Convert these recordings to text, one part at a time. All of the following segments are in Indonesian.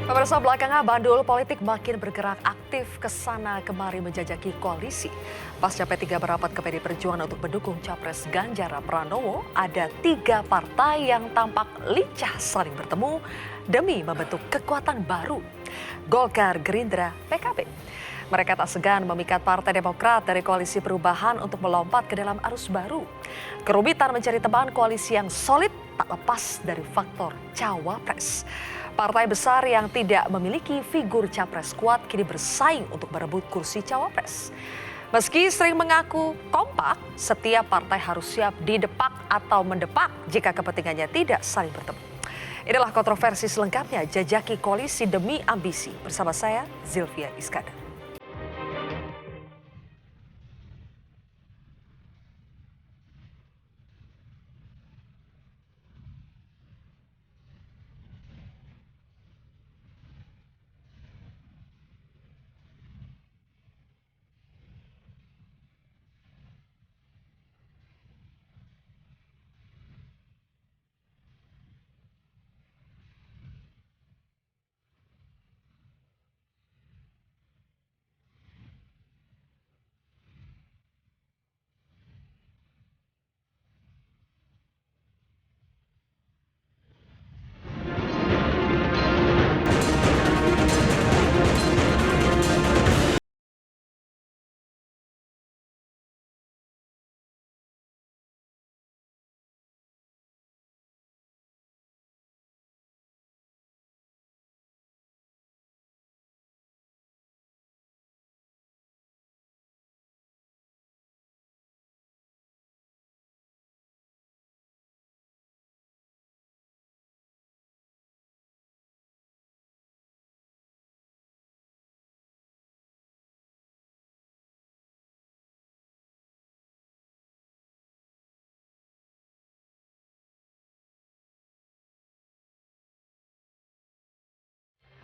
Pemirsa, belakangan bandul politik makin bergerak aktif ke sana kemari menjajaki koalisi. Pasca P3 merapat ke PD Perjuangan untuk mendukung Capres Ganjar Pranowo, ada 3 partai yang tampak lincah saling bertemu demi membentuk kekuatan baru. Golkar, Gerindra, PKB. Mereka tak segan memikat Partai Demokrat dari koalisi perubahan untuk melompat ke dalam arus baru. Kerumitan mencari teman koalisi yang solid tak lepas dari faktor cawapres. Partai besar yang tidak memiliki figur capres kuat kini bersaing untuk berebut kursi cawapres. Meski sering mengaku kompak, setiap partai harus siap didepak atau mendepak jika kepentingannya tidak saling bertemu. Inilah kontroversi selengkapnya jajaki koalisi demi ambisi. Bersama saya, Zilvia Iskandar.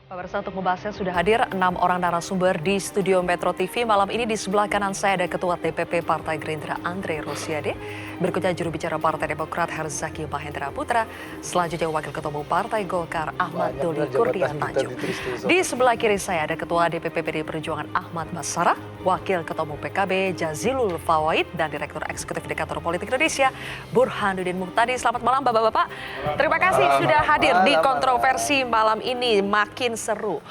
Pemirsa, untuk membahasnya sudah hadir 6 orang narasumber di studio Metro TV. Malam ini di sebelah kanan saya ada Ketua DPP Partai Gerindra Andre Rosiade. Berikutnya juru bicara Partai Demokrat Herzaki Mahendra Putra. Selanjutnya Wakil Ketua Umum Partai Golkar Ahmad Doli Kurnia Tanjung. Di sebelah kiri saya ada Ketua DPP PD Perjuangan Ahmad Basara, Wakil Ketua Umum PKB Jazilul Fawait, dan Direktur Eksekutif Indikator Politik Indonesia Burhanuddin Muhtadi. Selamat malam Bapak-Bapak. Terima kasih sudah hadir di kontroversi malam ini. Makin seru.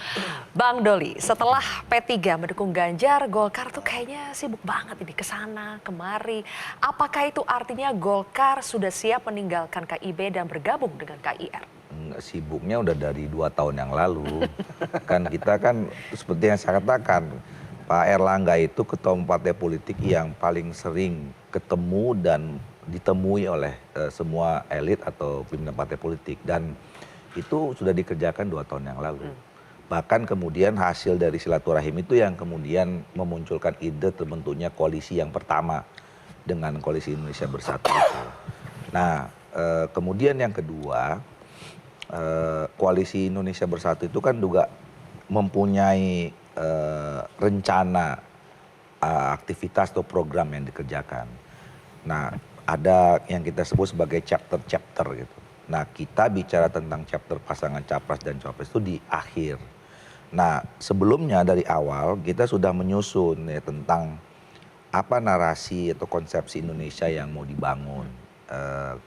Bang Doli, setelah P3 mendukung Ganjar, Golkar tuh kayaknya sibuk banget ini kesana kemari. Apakah itu artinya Golkar sudah siap meninggalkan KIB dan bergabung dengan KIR? Sibuknya udah dari 2 tahun yang lalu. Kan kita kan seperti yang saya katakan, Pak Erlangga itu ketua partai politik yang paling sering ketemu dan ditemui oleh semua elit atau pimpinan partai politik. Dan itu sudah dikerjakan 2 tahun yang lalu. Bahkan kemudian hasil dari silaturahim itu yang kemudian memunculkan ide terbentuknya koalisi yang pertama dengan Koalisi Indonesia Bersatu itu. Nah, kemudian yang kedua, Koalisi Indonesia Bersatu itu kan juga mempunyai rencana aktivitas atau program yang dikerjakan. Nah, ada yang kita sebut sebagai chapter-chapter gitu. Nah, kita bicara tentang chapter pasangan capres dan cawapres itu di akhir. Nah, sebelumnya dari awal kita sudah menyusun ya, tentang apa narasi atau konsepsi Indonesia yang mau dibangun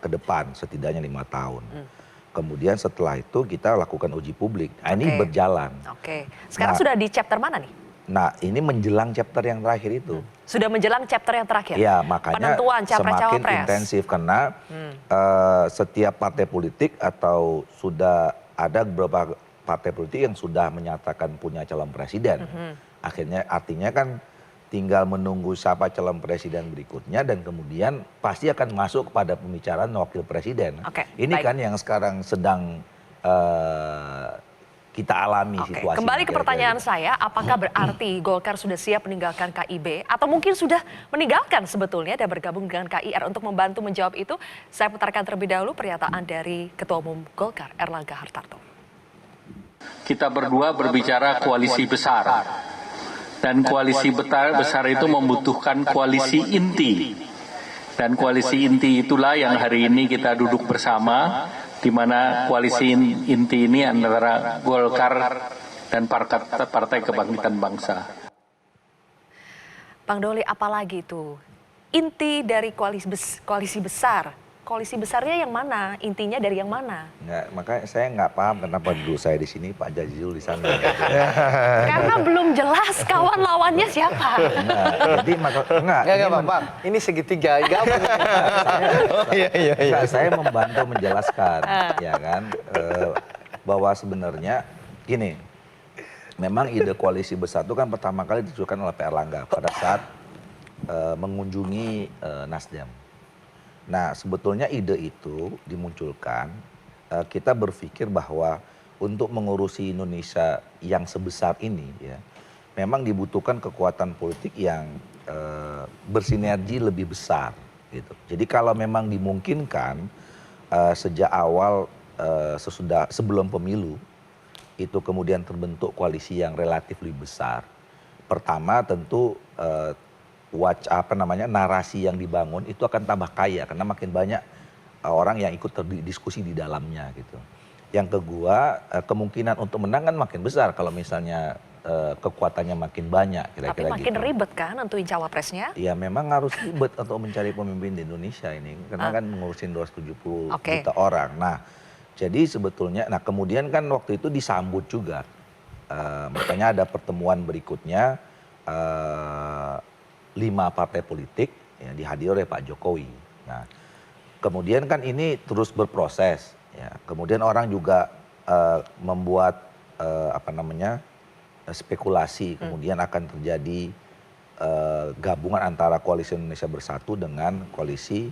ke depan setidaknya 5 tahun. Kemudian setelah itu kita lakukan uji publik. Nah, ini berjalan. Oke. Sekarang sudah di chapter mana nih? Nah, ini menjelang chapter yang terakhir itu. Sudah menjelang chapter yang terakhir? Ya, makanya penentuan semakin intensif karena setiap partai politik atau sudah ada beberapa partai politik yang sudah menyatakan punya calon presiden. Akhirnya artinya kan tinggal menunggu siapa calon presiden berikutnya dan kemudian pasti akan masuk kepada pembicaraan wakil presiden. Ini kan yang sekarang sedang kita alami situasi. Kembali ke pertanyaan saya, apakah berarti Golkar sudah siap meninggalkan KIB atau mungkin sudah meninggalkan sebetulnya dan bergabung dengan KIR? Untuk membantu menjawab itu, saya putarkan terlebih dahulu pernyataan dari Ketua Umum Golkar Erlangga Hartarto. Kita berdua berbicara koalisi besar dan koalisi besar itu membutuhkan koalisi inti Dan koalisi inti itulah yang hari ini kita duduk bersama, di mana koalisi inti ini antara Golkar dan Partai Kebangkitan Bangsa. Bang Doli, apalagi itu inti dari koalisi besar? Koalisi besarnya yang mana? Intinya dari yang mana? Nggak, makanya saya nggak paham kenapa dulu saya di sini, Pak Jazilul di sana. Karena belum jelas kawan lawannya siapa. Nah, jadi enggak, Bang. Ini segitiga. Iya. Saya membantu menjelaskan, ya kan, bahwa sebenarnya gini, memang ide koalisi besar itu kan pertama kali ditunjukkan oleh Pak Erlangga pada saat mengunjungi Nasdem. Nah, sebetulnya ide itu dimunculkan, kita berpikir bahwa untuk mengurusi Indonesia yang sebesar ini, ya, memang dibutuhkan kekuatan politik yang bersinergi lebih besar, gitu. Jadi kalau memang dimungkinkan sejak awal sebelum pemilu itu kemudian terbentuk koalisi yang relatif lebih besar. Pertama tentu narasi yang dibangun itu akan tambah kaya karena makin banyak orang yang ikut terdiskusi di dalamnya gitu. Yang kedua, kemungkinan untuk menang kan makin besar kalau misalnya kekuatannya makin banyak, kira-kira. Tapi makin gitu. ribet kan nentuin cawapresnya? Ya memang harus ribet untuk mencari pemimpin di Indonesia ini karena kan mengurusin 270 juta orang. Nah, jadi sebetulnya, kemudian kan waktu itu disambut juga, makanya ada pertemuan berikutnya 5 partai politik ya, dihadiri oleh Pak Jokowi. Nah, kemudian kan ini terus berproses. Ya. Kemudian orang juga membuat spekulasi. Kemudian akan terjadi gabungan antara Koalisi Indonesia Bersatu dengan Koalisi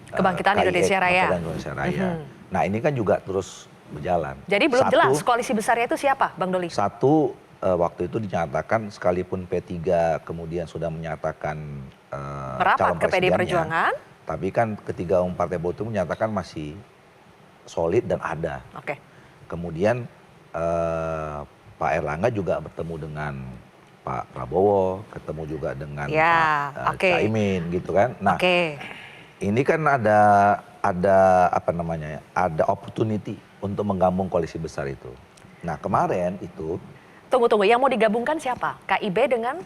Kebangkitan Indonesia Raya. Nah, ini kan juga terus berjalan. Jadi belum jelas koalisi besarnya itu siapa, Bang Doli? Satu, waktu itu dinyatakan sekalipun P3 kemudian sudah menyatakan calon ke PD presidennya, Perjuangan, tapi kan ketiga partai politik menyatakan masih solid dan ada. Oke. Kemudian Pak Erlangga juga bertemu dengan Pak Prabowo, ketemu juga dengan Pak Caimin, gitu kan. Nah, ini kan ada opportunity untuk menggabung koalisi besar itu. Nah, kemarin itu. Tunggu, yang mau digabungkan siapa? KIB dengan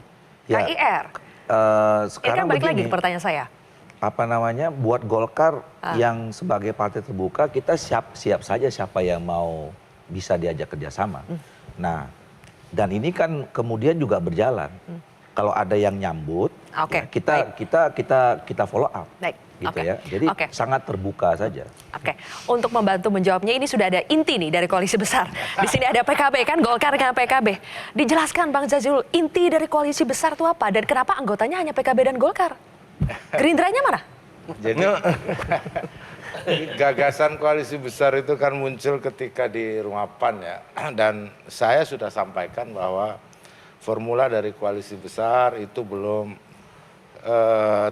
KIR? Sekarang kan balik begini, lagi ke pertanyaan saya. Buat Golkar yang sebagai partai terbuka, kita siap saja siapa yang mau bisa diajak kerjasama. Nah, dan ini kan kemudian juga berjalan. Kalau ada yang nyambut, ya kita follow up. Gitu ya. Jadi sangat terbuka saja. Oke, untuk membantu menjawabnya ini sudah ada inti nih dari koalisi besar. Di sini ada PKB kan, Golkar dengan PKB. Dijelaskan Bang Jazilul, inti dari koalisi besar itu apa dan kenapa anggotanya hanya PKB dan Golkar? Gerindranya mana? Jadi gagasan koalisi besar itu kan muncul ketika di Rumah PAN ya. Dan saya sudah sampaikan bahwa formula dari koalisi besar itu belum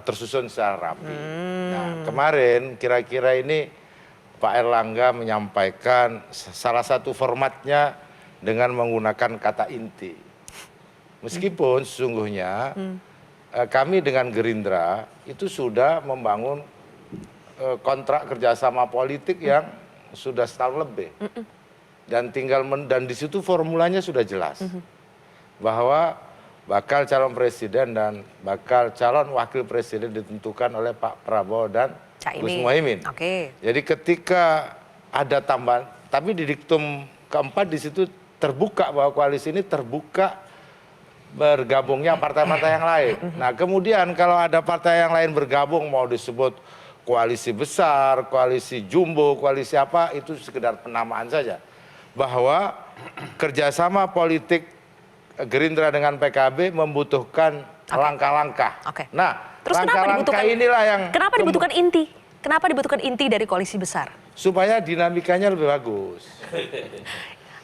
tersusun secara rapi. Nah, kemarin kira-kira ini Pak Erlangga menyampaikan salah satu formatnya dengan menggunakan kata inti. Meskipun sesungguhnya kami dengan Gerindra itu sudah membangun kontrak kerjasama politik yang sudah setahun lebih. Dan dan di situ formulanya sudah jelas. Bahwa bakal calon presiden dan bakal calon wakil presiden ditentukan oleh Pak Prabowo dan Gus Muhaimin. Jadi ketika ada tambahan, tapi di diktum keempat di situ terbuka bahwa koalisi ini terbuka bergabungnya partai-partai yang lain. Nah, kemudian kalau ada partai yang lain bergabung mau disebut koalisi besar, koalisi jumbo, koalisi apa, itu sekedar penamaan saja. Bahwa kerjasama politik Gerindra dengan PKB membutuhkan langkah-langkah. Nah, terus langkah-langkah inilah yang kenapa dibutuhkan inti? Kenapa dibutuhkan inti dari koalisi besar? Supaya dinamikanya lebih bagus.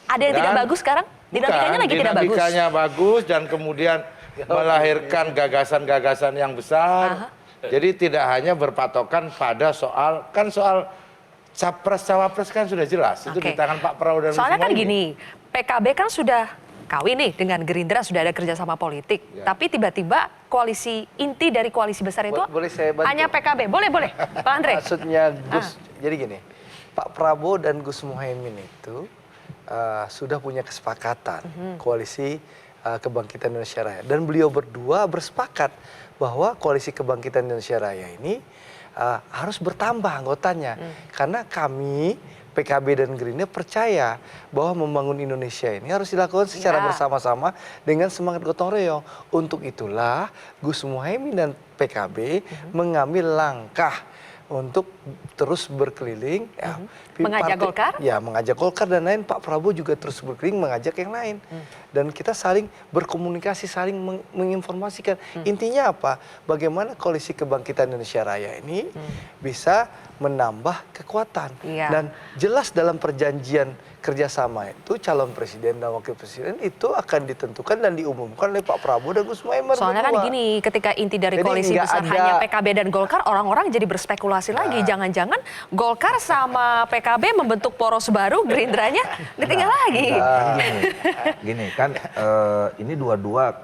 Ada yang tidak bagus sekarang? Dinamikanya lagi tidak bagus. Dinamikanya bagus dan kemudian melahirkan gagasan-gagasan yang besar. Jadi tidak hanya berpatokan pada soal capres cawapres kan sudah jelas itu di tangan Pak Prabowo dan soalnya kan gini, PKB kan sudah kawin nih dengan Gerindra, sudah ada kerjasama politik. Ya. Tapi tiba-tiba koalisi inti dari koalisi besar itu Boleh saya bantu? hanya PKB. Boleh, Pak Andre. Maksudnya Gus, jadi gini, Pak Prabowo dan Gus Muhaimin itu sudah punya kesepakatan koalisi Kebangkitan Indonesia Raya. Dan beliau berdua bersepakat bahwa koalisi Kebangkitan Indonesia Raya ini harus bertambah anggotanya. Karena kami PKB dan Gerindra percaya bahwa membangun Indonesia ini harus dilakukan secara bersama-sama dengan semangat gotong royong. Untuk itulah Gus Muhaimin dan PKB mengambil langkah untuk terus berkeliling. Mengajak Golkar? Ya, mengajak Golkar dan lain. Pak Prabowo juga terus berkeliling mengajak yang lain. Dan kita saling berkomunikasi, saling menginformasikan. Intinya apa? Bagaimana koalisi Kebangkitan Indonesia Raya ini bisa menambah kekuatan. Iya. Dan jelas dalam perjanjian kerjasama itu calon presiden dan wakil presiden itu akan ditentukan dan diumumkan oleh Pak Prabowo dan Gus Muhaimin. Soalnya kan gini, ketika inti dari Jadi koalisi nggak besar ada- hanya PKB dan Golkar, orang-orang jadi berspekulasi lagi. Jangan-jangan Golkar sama PKB membentuk poros baru, Gerindranya ditinggal lagi. Gini kan ini dua-dua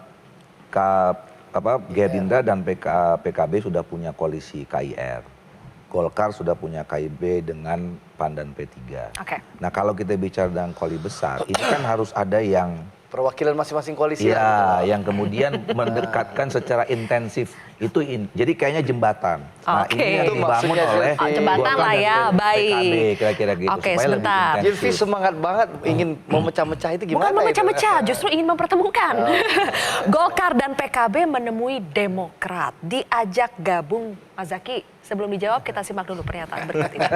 Gerindra dan PKB sudah punya koalisi KIR. Golkar sudah punya KIB dengan PAN dan P3. Oke. Nah kalau kita bicara dengan koalisi besar, ini kan harus ada yang Perwakilan masing-masing koalisi. ya, yang kemudian mendekatkan secara intensif. Itu jadi kayaknya jembatan. Nah Oke. ini yang Itu dibangun maksudnya, oleh Zulfi. Jembatan Golkar lah dan ya, baik. PKB kira-kira gitu. Oke, supaya lebih sebentar. intensif. Zulfi semangat banget ingin memecah-mecah itu gimana? Bukan itu? memecah-mecah, justru ingin mempertemukan. Golkar dan PKB menemui Demokrat, diajak gabung. Mas Zaky, sebelum dijawab kita simak dulu pernyataan berikut ini.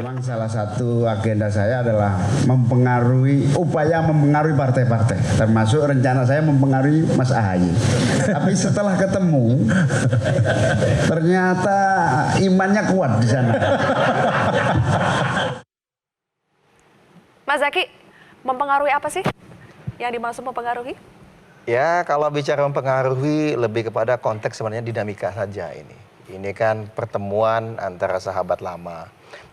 Memang salah satu agenda saya adalah upaya mempengaruhi partai-partai, termasuk rencana saya mempengaruhi Mas Ahaye. Tapi setelah ketemu, ternyata imannya kuat di sana. Mas Zaky, mempengaruhi apa sih? Yang dimaksud mempengaruhi? Ya, kalau bicara mempengaruhi lebih kepada konteks sebenarnya dinamika saja ini. Ini kan pertemuan antara sahabat lama.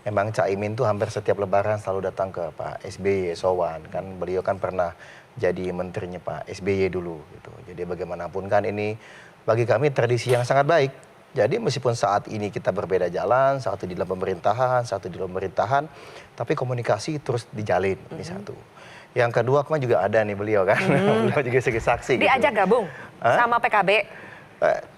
Memang Caimin tuh hampir setiap lebaran selalu datang ke Pak SBY, Sowan. Kan beliau kan pernah jadi menterinya Pak SBY dulu gitu. Jadi bagaimanapun kan ini bagi kami tradisi yang sangat baik. Jadi meskipun saat ini kita berbeda jalan, satu di dalam pemerintahan, satu di luar pemerintahan, tapi komunikasi terus dijalin, ini satu. Yang kedua kemarin juga ada nih beliau kan, beliau juga sebagai saksi. Diajak gitu. gabung sama PKB.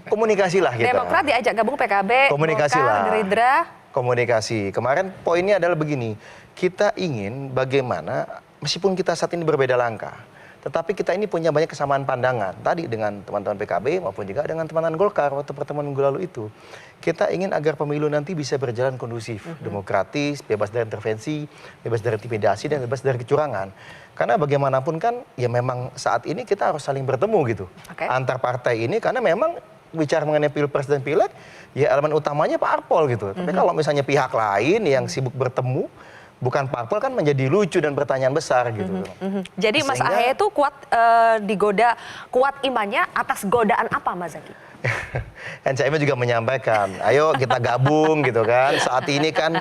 Komunikasi lah kita. Demokrat diajak gabung PKB, Komunikasi Golkar, lah. Gerindra. Komunikasi. Kemarin poinnya adalah begini, kita ingin bagaimana meskipun kita saat ini berbeda langkah, tetapi kita ini punya banyak kesamaan pandangan. Tadi dengan teman-teman PKB maupun juga dengan teman-teman Golkar waktu pertemuan minggu lalu itu. Kita ingin agar pemilu nanti bisa berjalan kondusif, demokratis, bebas dari intervensi, bebas dari intimidasi, dan bebas dari kecurangan. Karena bagaimanapun kan ya memang saat ini kita harus saling bertemu gitu. Oke. Antar partai ini karena memang bicara mengenai pilpres dan pileg ya elemen utamanya parpol gitu. Tapi kalau misalnya pihak lain yang sibuk bertemu bukan parpol kan menjadi lucu dan pertanyaan besar gitu. Jadi Mas Sehingga- Ahaye itu digoda, kuat imannya atas godaan apa Mas Zaky? Kan Caimin juga menyampaikan, ayo kita gabung gitu kan. Saat ini kan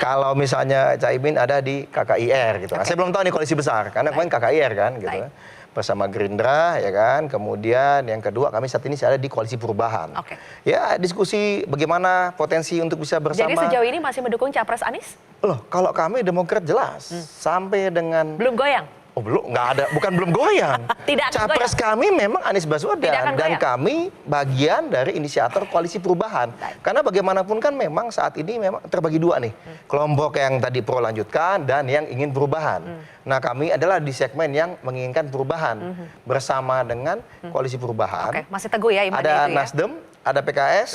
kalau misalnya Caimin ada di KKIR gitu. Nah, saya belum tahu nih koalisi besar karena kemarin KKIR kan gitu. Baik. Bersama Gerindra ya kan. Kemudian yang kedua kami saat ini ada di koalisi perubahan. Oke. Ya diskusi bagaimana potensi untuk bisa bersama. Jadi sejauh ini masih mendukung Capres Anies? Loh, kalau kami Demokrat jelas sampai dengan Belum goyang? oh belum, nggak ada, bukan belum goyang. Tidak akan Capres kami memang Anies Tidak Baswedan akan dan goyang. kami bagian dari inisiator koalisi perubahan. Karena bagaimanapun kan memang saat ini memang terbagi dua nih. Kelompok yang tadi pro lanjutkan dan yang ingin perubahan. Nah kami adalah di segmen yang menginginkan perubahan bersama dengan koalisi perubahan. Oke, masih teguh ya imannya Ada itu ya? Nasdem, ada PKS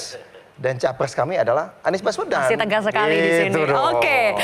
dan capres kami adalah Anies Baswedan. Masih tegas sekali di sini. Gitu dong. Oke.